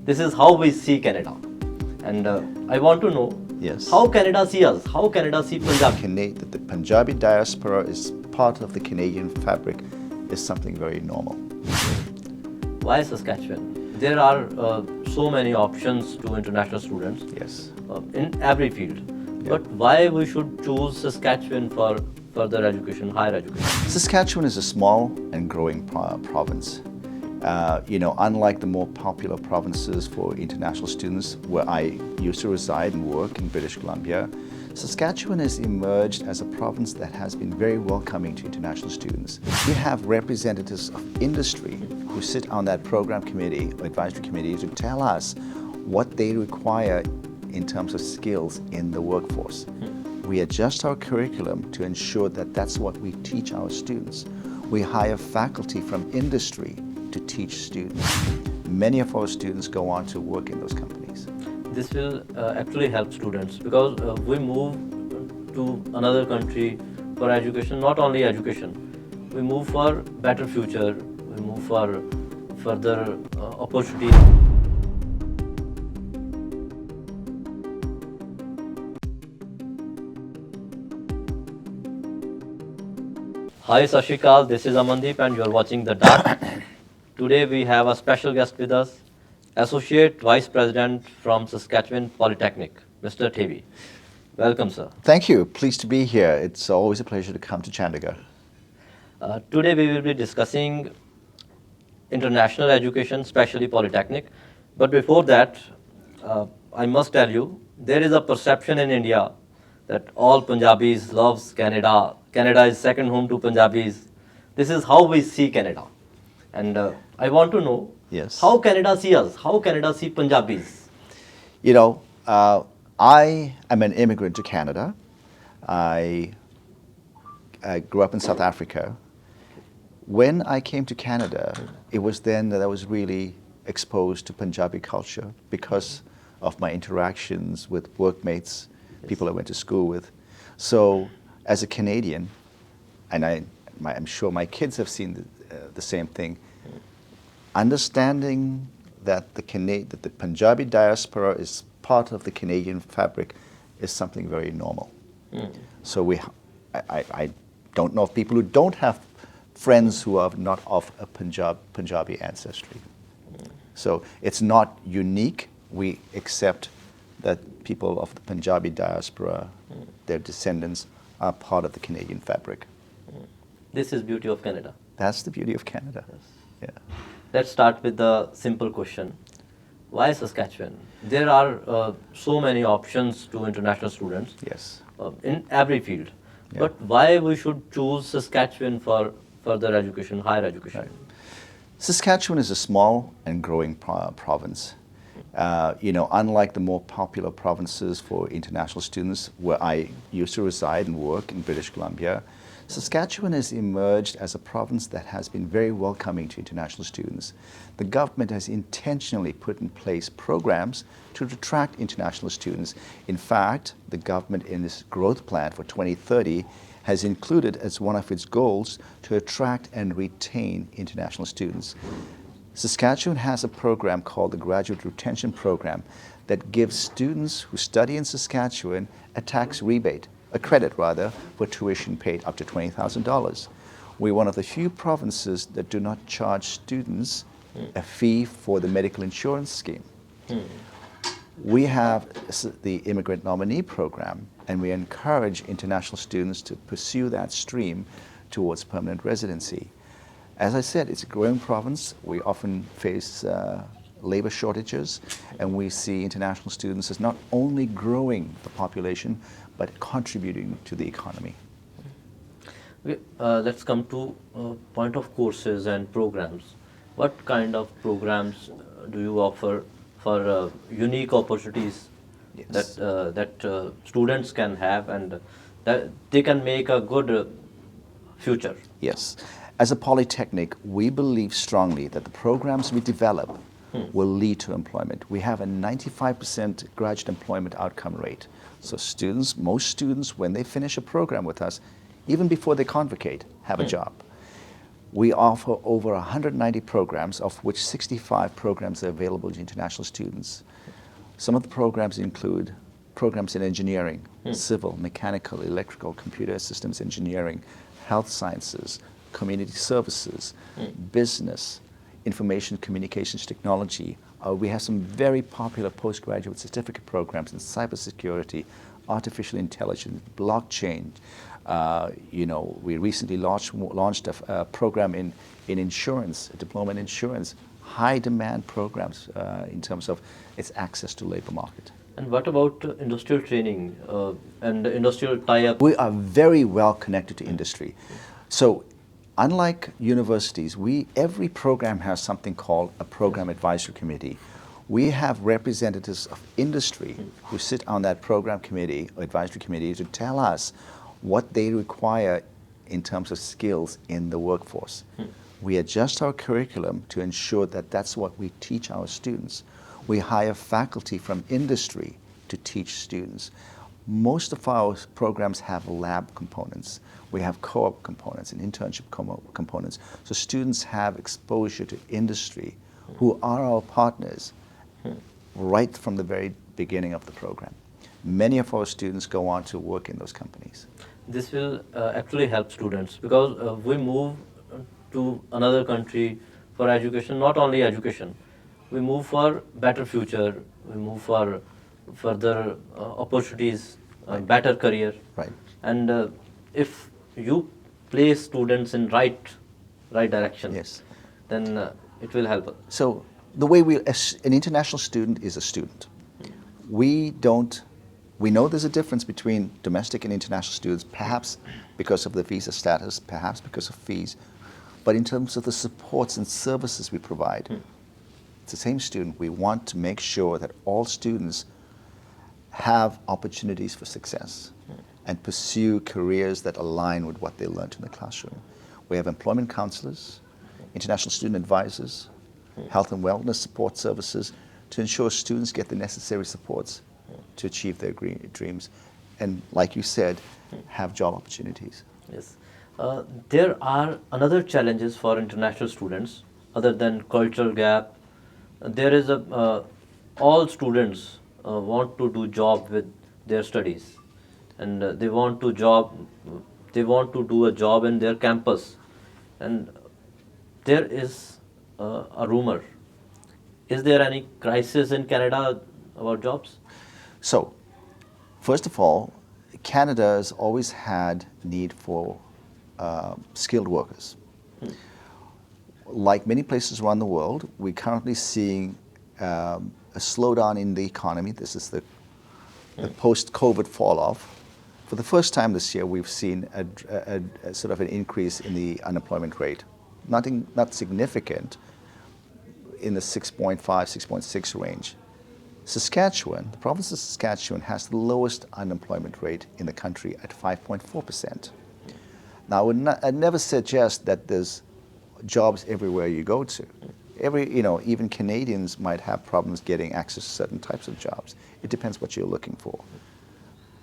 This is how we see Canada. And I want to know Yes. how Canada see us, how Canada see Punjab. The Punjabi diaspora is part of the Canadian fabric is something very normal. Why Saskatchewan? There are so many options to international students Yes. in every field. But why we should choose Saskatchewan for further education, higher education? Saskatchewan is a small and growing province. Unlike the more popular provinces for international students where I used to reside and work in British Columbia, Saskatchewan has emerged as a province that has been very welcoming to international students. We have representatives of industry who sit on that program committee or advisory committee to tell us what they require in terms of skills in the workforce. We adjust our curriculum to ensure that that's what we teach our students. We hire faculty from industry to teach students. Many of our students go on to work in those companies. This will actually help students because we move to another country for education, not only education. We move for better future, we move for further opportunities. Hi Sat Shri Akal, this is Amandeep and you are watching The Dot. Today we have a special guest with us, Associate Vice President from Saskatchewan Polytechnic, Mr. Thevi. Welcome, sir. Thank you. Pleased to be here. It's always a pleasure to come to Chandigarh. Today we will be discussing international education, especially Polytechnic. But before that, I must tell you, there is a perception in India that all Punjabis loves Canada. Canada is second home to Punjabis. This is how we see Canada. And I want to know Yes. how Canada see us, how Canada see Punjabis. I am an immigrant to Canada. I grew up in South Africa. When I came to Canada, it was then that I was really exposed to Punjabi culture because of my interactions with workmates, people I went to school with. So as a Canadian, and I'm sure my kids have seen the same thing, understanding that the Punjabi diaspora is part of the Canadian fabric is something very normal. So I don't know of people who don't have friends who are not of a Punjabi ancestry. So it's not unique. We accept that people of the Punjabi diaspora, their descendants, are part of the Canadian fabric. This is beauty of Canada. That's the beauty of Canada. Yeah. Let's start with the simple question. Why Saskatchewan? There are so many options to international students Yes. in every field. Yeah. But why we should choose Saskatchewan for further education, higher education? Right. Saskatchewan is a small and growing province. Unlike the more popular provinces for international students where I used to reside and work in British Columbia, Saskatchewan has emerged as a province that has been very welcoming to international students. The government has intentionally put in place programs to attract international students. In fact, the government in this growth plan for 2030 has included as one of its goals to attract and retain international students. Saskatchewan has a program called the Graduate Retention Program that gives students who study in Saskatchewan a tax rebate, a credit rather, for tuition paid up to $20,000. We're one of the few provinces that do not charge students a fee for the medical insurance scheme. We have the Immigrant Nominee Program, and we encourage international students to pursue that stream towards permanent residency. As I said, it's a growing province. We often face labor shortages, and we see international students as not only growing the population, but contributing to the economy. Okay, let's come to point of courses and programs. What kind of programs do you offer for unique opportunities Yes. that students can have and that they can make a good future? Yes. As a polytechnic, we believe strongly that the programs we develop will lead to employment. We have a 95% graduate employment outcome rate. So most students, when they finish a program with us, even before they convocate, have a job. We offer over 190 programs, of which 65 programs are available to international students. Some of the programs include programs in engineering, civil, mechanical, electrical, computer systems engineering, health sciences, community services, business, information communications technology. We have some very popular postgraduate certificate programs in cybersecurity, artificial intelligence, blockchain. We recently launched a program in insurance, a diploma in insurance, high demand programs in terms of its access to labor market. And what about industrial training and industrial tie-up? We are very well connected to industry. So unlike universities, every program has something called a program advisory committee. We have representatives of industry who sit on that program committee or advisory committee to tell us what they require in terms of skills in the workforce. We adjust our curriculum to ensure that that's what we teach our students. We hire faculty from industry to teach students. Most of our programs have lab components. We have co-op components and internship components. So students have exposure to industry, who are our partners, right from the very beginning of the program. Many of our students go on to work in those companies. This will actually help students because we move to another country for education, not only education. We move for better future, we move for further opportunities, better career. Right. And if you place students in right direction, Yes. then it will help us. So the way an international student is a student. We know there's a difference between domestic and international students, perhaps because of the visa status, perhaps because of fees, but in terms of the supports and services we provide, it's the same student. We want to make sure that all students have opportunities for success and pursue careers that align with what they learned in the classroom. We have employment counselors, international student advisors, health and wellness support services to ensure students get the necessary supports to achieve their dreams and, like you said, have job opportunities. Yes. There are another challenges for international students other than cultural gap. There is all students want to do job with their studies, and they want to do a job in their campus, and there is a rumor. Is there any crisis in Canada about jobs? So, first of all, Canada has always had need for skilled workers. Like many places around the world, we're currently seeing a slowdown in the economy. This is the post-COVID fall-off. For the first time this year, we've seen a sort of an increase in the unemployment rate. Not significant, in the 6.5, 6.6 range. Saskatchewan, the province of Saskatchewan, has the lowest unemployment rate in the country at 5.4%. Now, I'd never suggest that there's jobs everywhere you go to. Even Canadians might have problems getting access to certain types of jobs. It depends what you're looking for.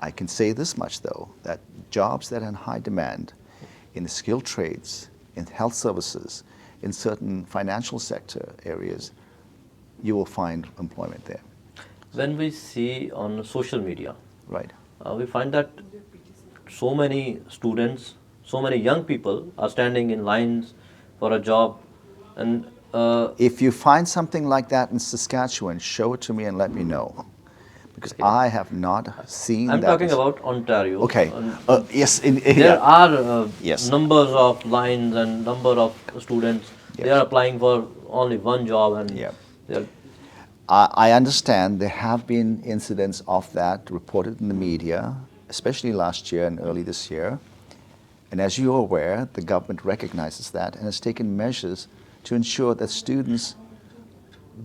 I can say this much, though, that jobs that are in high demand in the skilled trades, in health services, in certain financial sector areas, you will find employment there. When we see on social media, Right. We find that so many students, so many young people are standing in lines for a job, and If you find something like that in Saskatchewan, show it to me and let me know, because I have not seen I'm that. talking about Ontario. Okay. Yes. There are Yes. numbers of lines and number of students. They Yes. are applying for only one job, and Yeah. they're I understand there have been incidents of that reported in the media, especially last year and early this year. And as you are aware, the government recognizes that and has taken measures to ensure that students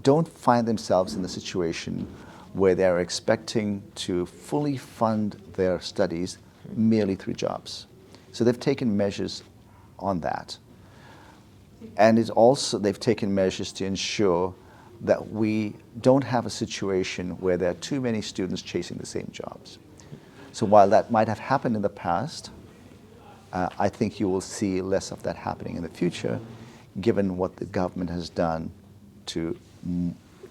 don't find themselves in the situation where they're expecting to fully fund their studies merely through jobs. So they've taken measures on that. And they've taken measures to ensure that we don't have a situation where there are too many students chasing the same jobs. So while that might have happened in the past, I think you will see less of that happening in the future, given what the government has done to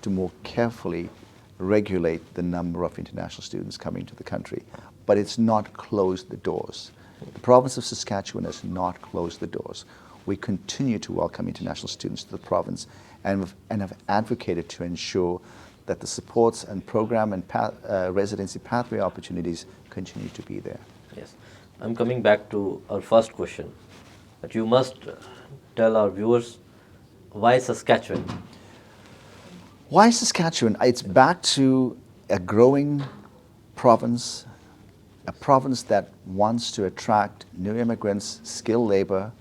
more carefully regulate the number of international students coming to the country. But it's not closed the doors. The province of Saskatchewan has not closed the doors. We continue to welcome international students to the province and have advocated to ensure that the supports and program and residency pathway opportunities continue to be there. Yes. I'm coming back to our first question, but you must tell our viewers why Saskatchewan? Why Saskatchewan? It's back to a growing province, a province that wants to attract new immigrants, skilled labor,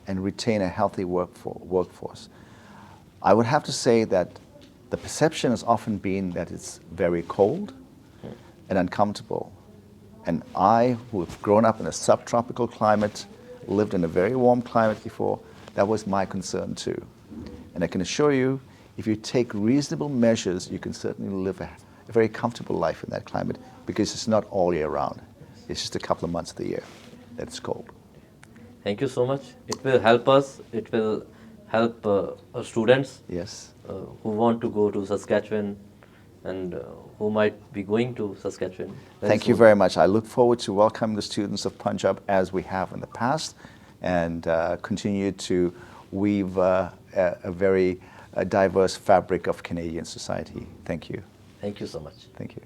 and retain a healthy workforce. I would have to say that the perception has often been that it's very cold and uncomfortable. And I, who have grown up in a subtropical climate, lived in a very warm climate before, that was my concern too. And I can assure you, if you take reasonable measures, you can certainly live a very comfortable life in that climate, because it's not all year round. It's just a couple of months of the year that it's cold. Thank you so much. It will help us. It will help our students Yes. who want to go to Saskatchewan and who might be going to Saskatchewan. Thank you very much. I look forward to welcoming the students of Punjab as we have in the past, and continue to weave a very diverse fabric of Canadian society. Thank you. Thank you so much. Thank you.